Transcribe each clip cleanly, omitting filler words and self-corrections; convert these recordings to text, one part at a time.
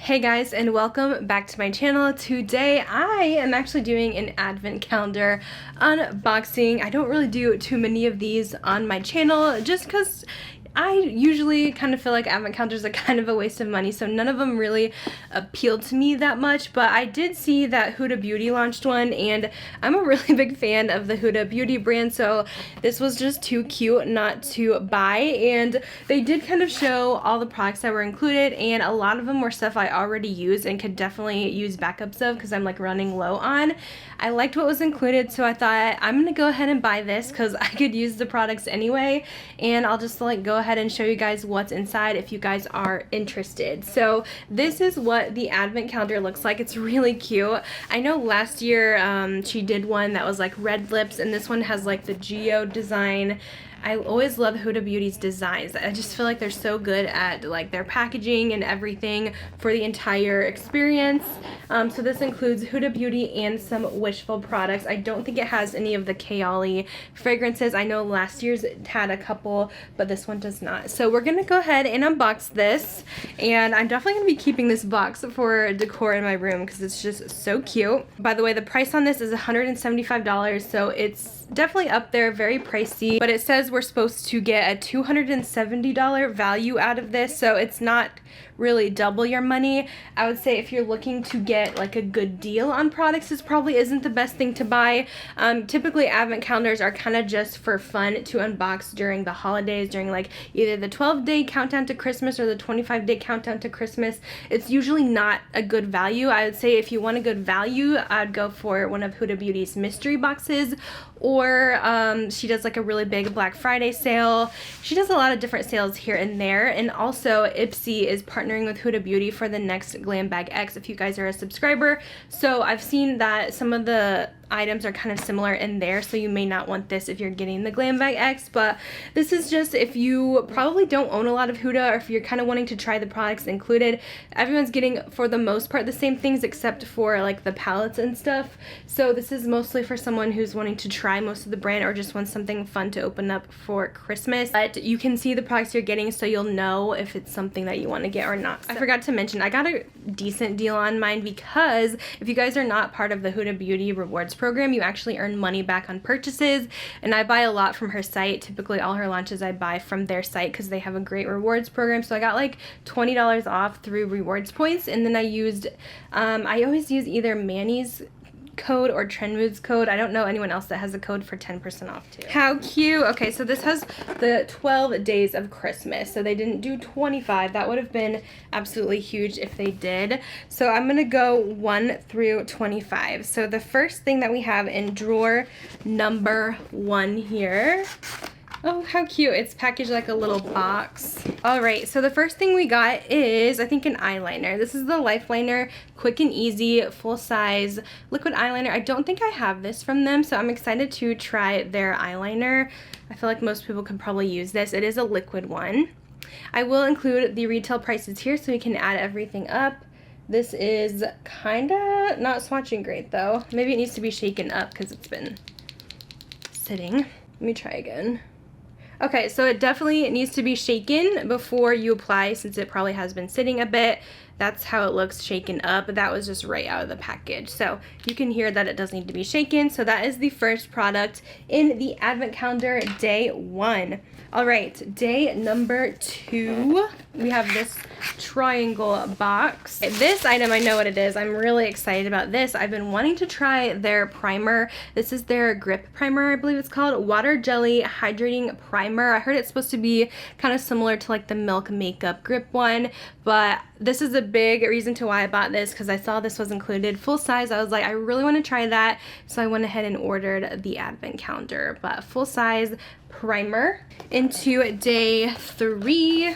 Hey guys, and welcome back to my channel. Today I am actually doing an advent calendar unboxing. I don't really do too many of these on my channel just because I usually kind of feel like advent calendars are kind of a waste of money, so none of them really appealed to me that much. But I did see that Huda Beauty launched one, and I'm a really big fan of the Huda Beauty brand, so this was just too cute not to buy. And they did kind of show all the products that were included, and a lot of them were stuff I already use and could definitely use backups of because I'm like running low on. I liked what was included, so I thought I'm gonna go ahead and buy this because I could use the products anyway, and I'll just like go ahead and show you guys what's inside if you guys are interested. So this is what the advent calendar looks like. It's really cute. I know last year she did one that was like red lips, and this one has like the geo design. I always love Huda Beauty's designs. I just feel like they're so good at like their packaging and everything for the entire experience. So this includes Huda Beauty and some Wishful products. I don't think it has any of the Kaoli fragrances. I know last year's had a couple, but this one does not. So we're gonna go ahead and unbox this, and I'm definitely gonna be keeping this box for decor in my room because it's just so cute. By the way, the price on this is $175, so it's definitely up there, very pricey, but it says we're supposed to get a $270 value out of this, so it's not really double your money. I would say if you're looking to get like a good deal on products, this probably isn't the best thing to buy. Typically advent calendars are kind of just for fun to unbox during the holidays, during like either the 12-day countdown to Christmas or the 25-day countdown to Christmas. It's usually not a good value. I would say if you want a good value, I'd go for one of Huda Beauty's mystery boxes, or she does like a really big Black Friday sale. She does a lot of different sales here and there. And also Ipsy is partnering with Huda Beauty for the next Glam Bag X if you guys are a subscriber. So I've seen that some of the items are kind of similar in there, so you may not want this if you're getting the Glam Bag X, but this is just if you probably don't own a lot of Huda, or if you're kind of wanting to try the products included. Everyone's getting, for the most part, the same things except for like the palettes and stuff. So this is mostly for someone who's wanting to try most of the brand or just wants something fun to open up for Christmas. But you can see the products you're getting, so you'll know if it's something that you want to get or not. So I forgot to mention, I got a decent deal on mine because if you guys are not part of the Huda Beauty rewards program, you actually earn money back on purchases, and I buy a lot from her site. Typically all her launches I buy from their site because they have a great rewards program. So I got like $20 off through rewards points, and then I used I always use either Manny's code or Trendmood's code. I don't know anyone else that has a code for 10% off too. How cute. Okay, so this has the 12 days of Christmas, so they didn't do 25. That would have been absolutely huge if they did. So I'm gonna go 1 through 25. So the first thing that we have in drawer number 1 here, oh, how cute. It's packaged like a little box. All right, so the first thing we got is, I think, an eyeliner. This is the Lifeliner Quick and Easy full size liquid eyeliner. I don't think I have this from them, so I'm excited to try their eyeliner. I feel like most people could probably use this. It is a liquid one. I will include the retail prices here so we can add everything up. This is kinda not swatching great though. Maybe it needs to be shaken up because it's been sitting. Let me try again. Okay, so it definitely needs to be shaken before you apply since it probably has been sitting a bit. That's how it looks shaken up. That was just right out of the package. So you can hear that it does need to be shaken. So that is the first product in the advent calendar, day 1. All right, day number 2, we have this triangle box. This item, I know what it is. I'm really excited about this. I've been wanting to try their primer. This is their grip primer, I believe it's called. Water Jelly Hydrating Primer. I heard it's supposed to be kind of similar to like the Milk Makeup grip one, but this is a big reason to why I bought this because I saw this was included full size. I was like, I really want to try that, so I went ahead and ordered the advent calendar. But full size primer. Into day 3,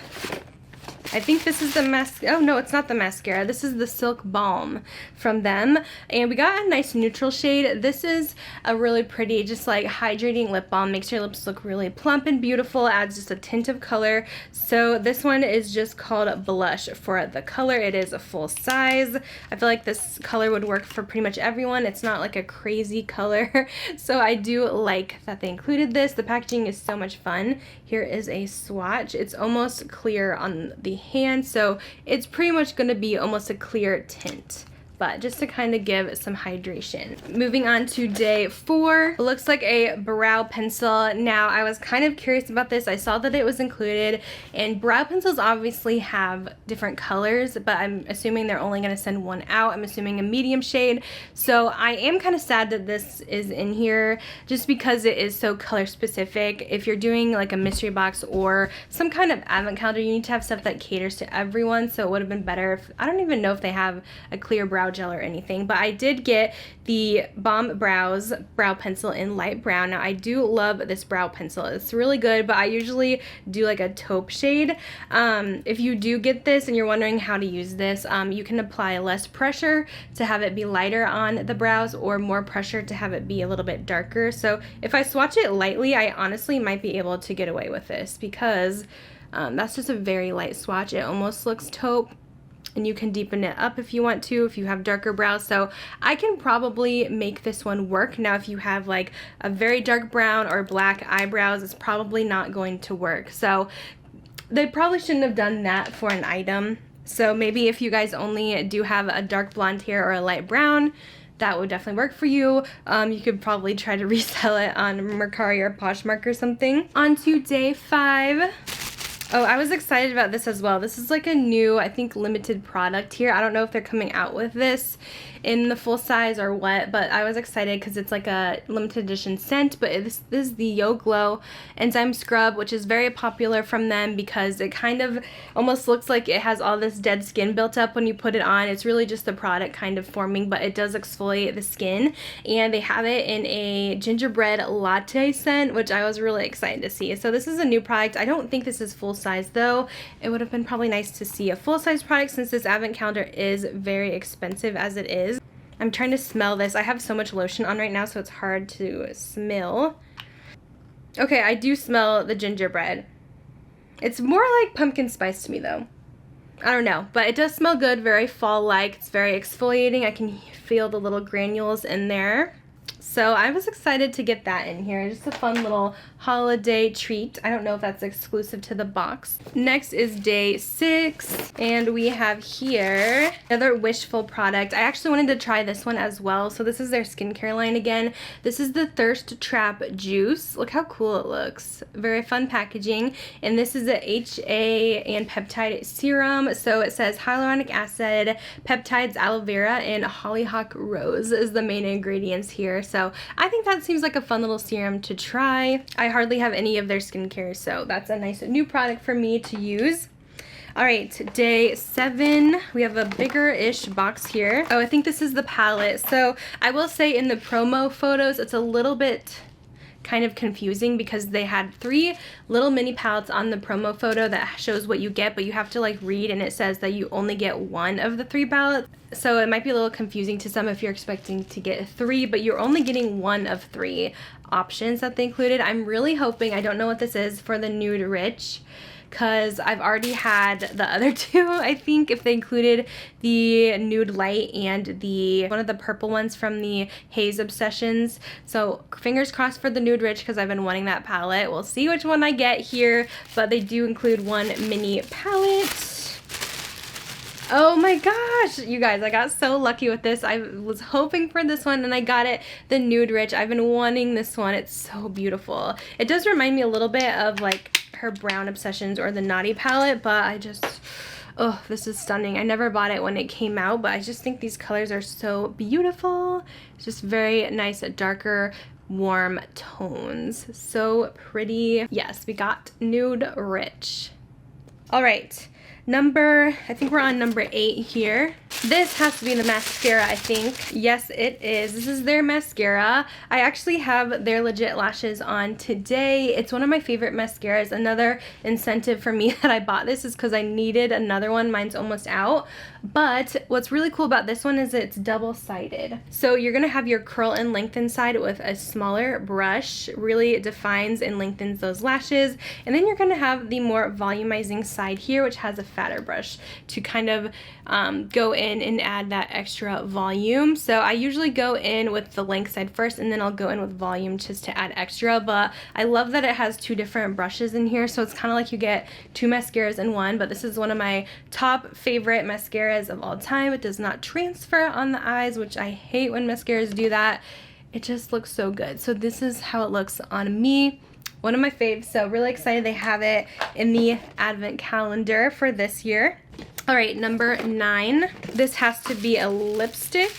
I think this is the mascara. Oh no, it's not the mascara. This is the Silk Balm from them. And we got a nice neutral shade. This is a really pretty, just like hydrating lip balm. Makes your lips look really plump and beautiful. Adds just a tint of color. So this one is just called Blush for the color. It is a full size. I feel like this color would work for pretty much everyone. It's not like a crazy color. So I do like that they included this. The packaging is so much fun. Here is a swatch. It's almost clear on the hand, so it's pretty much going to be almost a clear tint, but just to kind of give some hydration. Moving on to day 4, it looks like a brow pencil. Now, I was kind of curious about this. I saw that it was included, and brow pencils obviously have different colors, but I'm assuming they're only going to send one out. I'm assuming a medium shade, so I am kind of sad that this is in here just because it is so color specific. If you're doing like a mystery box or some kind of advent calendar, you need to have stuff that caters to everyone, so it would have been better if, I don't even know if they have a clear brow gel or anything, but I did get the Balm brow pencil in light brown. Now, I do love this brow pencil. It's really good, but I usually do like a taupe shade. If you do get this and you're wondering how to use this, you can apply less pressure to have it be lighter on the brows, or more pressure to have it be a little bit darker. So if I swatch it lightly, I honestly might be able to get away with this, because that's just a very light swatch. It almost looks taupe, and you can deepen it up if you want to, if you have darker brows. So I can probably make this one work. Now, if you have like a very dark brown or black eyebrows, it's probably not going to work. So they probably shouldn't have done that for an item. So maybe if you guys only do have a dark blonde hair or a light brown, that would definitely work for you. You could probably try to resell it on Mercari or Poshmark or something. On to day 5. Oh, I was excited about this as well. This is like a new, I think, limited product here. I don't know if they're coming out with this in the full size or what, but I was excited because it's like a limited edition scent. But this is the Yo Glow Enzyme Scrub, which is very popular from them because it kind of almost looks like it has all this dead skin built up when you put it on. It's really just the product kind of forming, but it does exfoliate the skin. And they have it in a gingerbread latte scent, which I was really excited to see. So this is a new product. I don't think this is full size though. It would have been probably nice to see a full size product since this advent calendar is very expensive as it is. I'm trying to smell this. I have so much lotion on right now, so it's hard to smell. Okay, I do smell the gingerbread. It's more like pumpkin spice to me though. I don't know, but it does smell good, very fall-like. It's very exfoliating. I can feel the little granules in there. So I was excited to get that in here. Just a fun little holiday treat. I don't know if that's exclusive to the box. Next is day 6, and we have here another Wishful product. I actually wanted to try this one as well. So this is their skincare line again. This is the Thirst Trap Juice. Look how cool it looks. Very fun packaging. And this is a HA and Peptide Serum. So it says hyaluronic acid, peptides, aloe vera, and hollyhock rose is the main ingredients here. So I think that seems like a fun little serum to try. I hardly have any of their skincare, so that's a nice new product for me to use. Alright, day 7, we have a bigger-ish box here. Oh, I think this is the palette. So I will say in the promo photos, it's a little bit kind of confusing because they had 3 little mini palettes on the promo photo that shows what you get, but you have to like read, and it says that you only get 1 of the 3 palettes. So it might be a little confusing to some if you're expecting to get 3, but you're only getting 1 of 3 options that they included. I'm really hoping, I don't know what this is for the Nude Rich, because I've already had the other 2, I think, if they included the Nude Light and one of the purple ones from the Haze Obsessions. So fingers crossed for the Nude Rich because I've been wanting that palette. We'll see which one I get here, but they do include 1 mini palette. Oh my gosh, you guys, I got so lucky with this. I was hoping for this one and I got it, the Nude Rich. I've been wanting this one. It's so beautiful. It does remind me a little bit of like her Brown Obsessions or the Naughty palette, but I just, oh, this is stunning. I never bought it when it came out, but I just think these colors are so beautiful. It's just very nice, darker, warm tones. So pretty. Yes, we got Nude Rich. All right. I think we're on number 8 here. This has to be the mascara, I think. Yes, it is. This is their mascara. I actually have their Legit lashes on today. It's one of my favorite mascaras. Another incentive for me that I bought this is because I needed another one. Mine's almost out. But what's really cool about this one is it's double-sided. So you're going to have your curl and lengthen side with a smaller brush. Really defines and lengthens those lashes. And then you're going to have the more volumizing side here, which has a fatter brush to kind of go in in and add that extra volume. So I usually go in with the length side first, and then I'll go in with volume just to add extra. But I love that it has 2 different brushes in here, so it's kind of like you get 2 mascaras in one. But this is one of my top favorite mascaras of all time. It does not transfer on the eyes, which I hate when mascaras do that. It just looks so good. So this is how it looks on me. One of my faves, so really excited they have it in the advent calendar for this year. All right, number 9. This has to be a lipstick.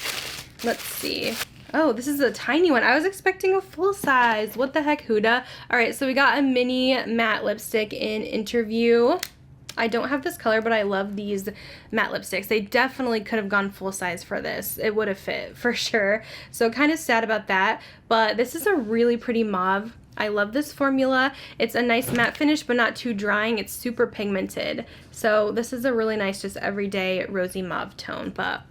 Let's see. Oh, this is a tiny one. I was expecting a full size. What the heck, Huda? All right, so we got a mini matte lipstick in Interview. I don't have this color, but I love these matte lipsticks. They definitely could have gone full size for this. It would have fit for sure. So kind of sad about that, but this is a really pretty mauve. I love this formula. It's a nice matte finish, but not too drying. It's super pigmented. So this is a really nice, just everyday rosy mauve tone, but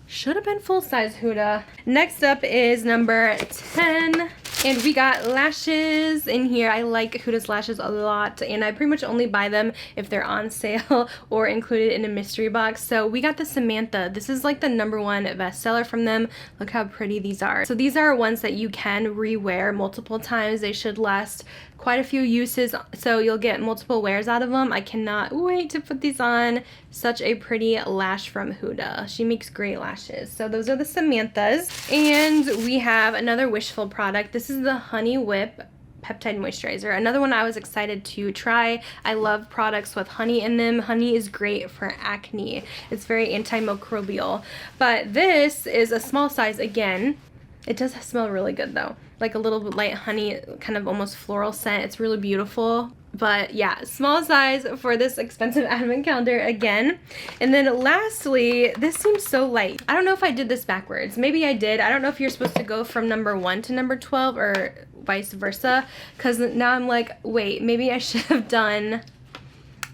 should have been full size, Huda. Next up is number 10. And we got lashes in here. I like Huda's lashes a lot, and I pretty much only buy them if they're on sale or included in a mystery box. So we got the Samantha. This is like the #1 bestseller from them. Look how pretty these are. So these are ones that you can re-wear multiple times. They should last quite a few uses, so you'll get multiple wears out of them. I cannot wait to put these on. Such a pretty lash from Huda. She makes great lashes. So those are the Samanthas. And we have another Wishful product. This is the Honey Whip Peptide Moisturizer. Another one I was excited to try. I love products with honey in them. Honey is great for acne. It's very antimicrobial. But this is a small size again. It does smell really good though. Like a little bit light honey, kind of almost floral scent. It's really beautiful. But yeah, small size for this expensive advent calendar again. And then lastly, this seems so light. I don't know if I did this backwards. Maybe I did. I don't know if you're supposed to go from number 1 to number 12 or vice versa. Because now I'm like, wait, maybe I should have done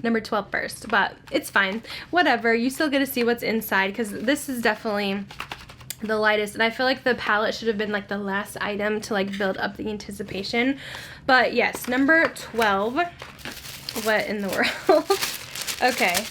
number 12 first. But it's fine. Whatever. You still get to see what's inside, because this is definitely the lightest, and I feel like the palette should have been like the last item to like build up the anticipation. But yes, number 12. What in the world? Okay,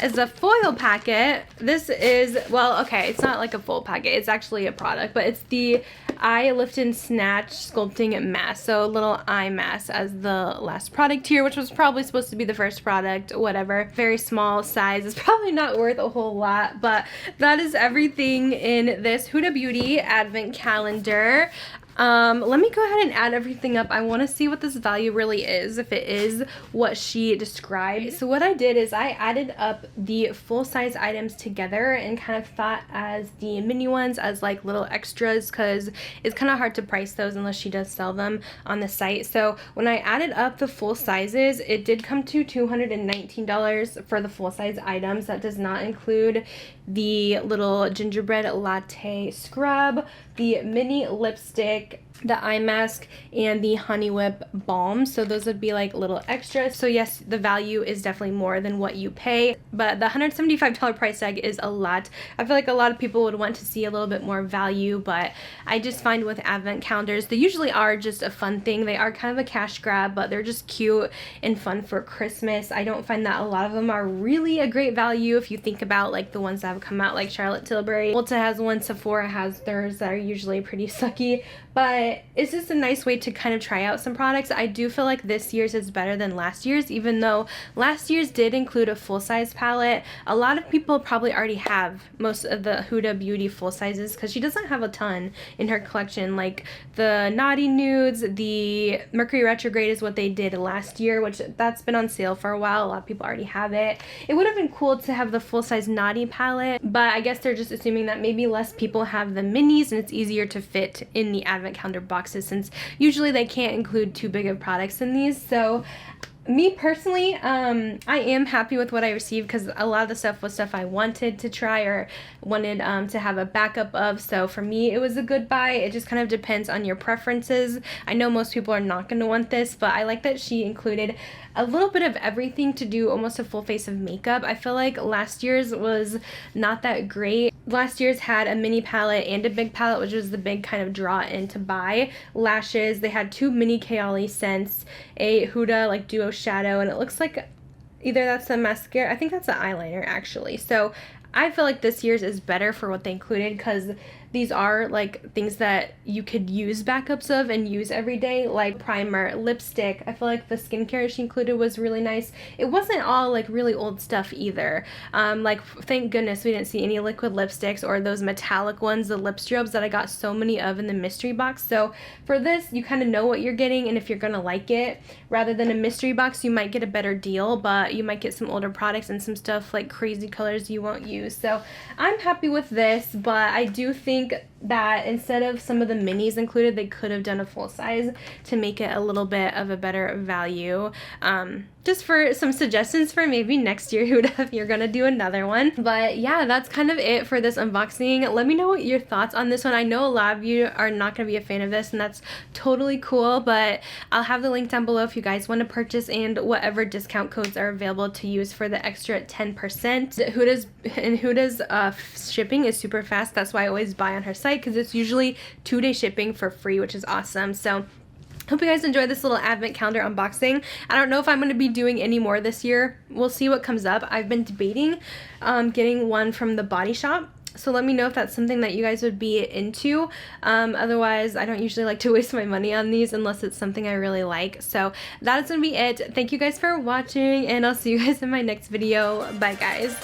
as a foil packet, this is, well, okay, it's not like a full packet, it's actually a product, but it's the Eye Lift and Snatch Sculpting Mask. So a little eye mask as the last product here, which was probably supposed to be the first product, whatever. Very small size. It's probably not worth a whole lot, but that is everything in this Huda Beauty advent calendar. Let me go ahead and add everything up. I want to see what this value really is, if it is what she described. So what I did is I added up the full-size items together and kind of thought as the mini ones as like little extras, because it's kind of hard to price those unless she does sell them on the site. So when I added up the full sizes, it did come to $219 for the full-size items. That does not include the little gingerbread latte scrub, the mini lipstick, the eye mask, and the Honey Whip balm. So those would be like little extras. So yes, the value is definitely more than what you pay, but the $175 price tag is a lot. I feel like a lot of people would want to see a little bit more value, but I just find with advent calendars, they usually are just a fun thing. They are kind of a cash grab, but they're just cute and fun for Christmas. I don't find that a lot of them are really a great value if you think about like the ones that have come out, like Charlotte Tilbury. Ulta has one, Sephora has theirs that are usually pretty sucky, but it's just a nice way to kind of try out some products. I do feel like this year's is better than last year's, even though last year's did include a full-size palette. A lot of people probably already have most of the Huda Beauty full sizes, because she doesn't have a ton in her collection. Like the Naughty Nudes, the Mercury Retrograde is what they did last year, which that's been on sale for a while. A lot of people already have it. It would have been cool to have the full-size Naughty palette, but I guess they're just assuming that maybe less people have the minis and it's easier to fit in the advent calendar boxes, since usually they can't include too big of products in these. So me personally, I am happy with what I received, because a lot of the stuff was stuff I wanted to try or wanted to have a backup of. So for me, it was a good buy. It just kind of depends on your preferences. I know most people are not going to want this, but I like that she included a little bit of everything to do almost a full face of makeup. I feel like last year's was not that great. Last year's had a mini palette and a big palette, which was the big kind of draw in to buy. Lashes, they had 2 mini Kayali scents, a Huda like duo shadow, and it looks like either that's a mascara, I think that's an eyeliner actually. So I feel like this year's is better for what they included, because these are like things that you could use backups of and use every day, like primer, lipstick. I feel like the skincare she included was really nice. It wasn't all like really old stuff either. Like thank goodness we didn't see any liquid lipsticks or those metallic ones, the lip strobes that I got so many of in the mystery box. So for this, you kind of know what you're getting, and if you're gonna like it, rather than a mystery box, you might get a better deal, but you might get some older products and some stuff like crazy colors you won't use. So I'm happy with this, but I do think that instead of some of the minis included, they could have done a full size to make it a little bit of a better value. Just for some suggestions for maybe next year, Huda, if you're gonna do another one. But yeah, that's kind of it for this unboxing. Let me know what your thoughts on this one. I know a lot of you are not gonna be a fan of this, and that's totally cool, but I'll have the link down below if you guys want to purchase, and whatever discount codes are available to use for the extra 10%. Huda's shipping is super fast. That's why I always buy on her site, because it's usually 2-day shipping for free, which is awesome. So hope you guys enjoyed this little advent calendar unboxing. I don't know if I'm going to be doing any more this year. We'll see what comes up. I've been debating getting one from the Body Shop. So let me know if that's something that you guys would be into. Otherwise, I don't usually like to waste my money on these unless it's something I really like. So that is going to be it. Thank you guys for watching, and I'll see you guys in my next video. Bye, guys.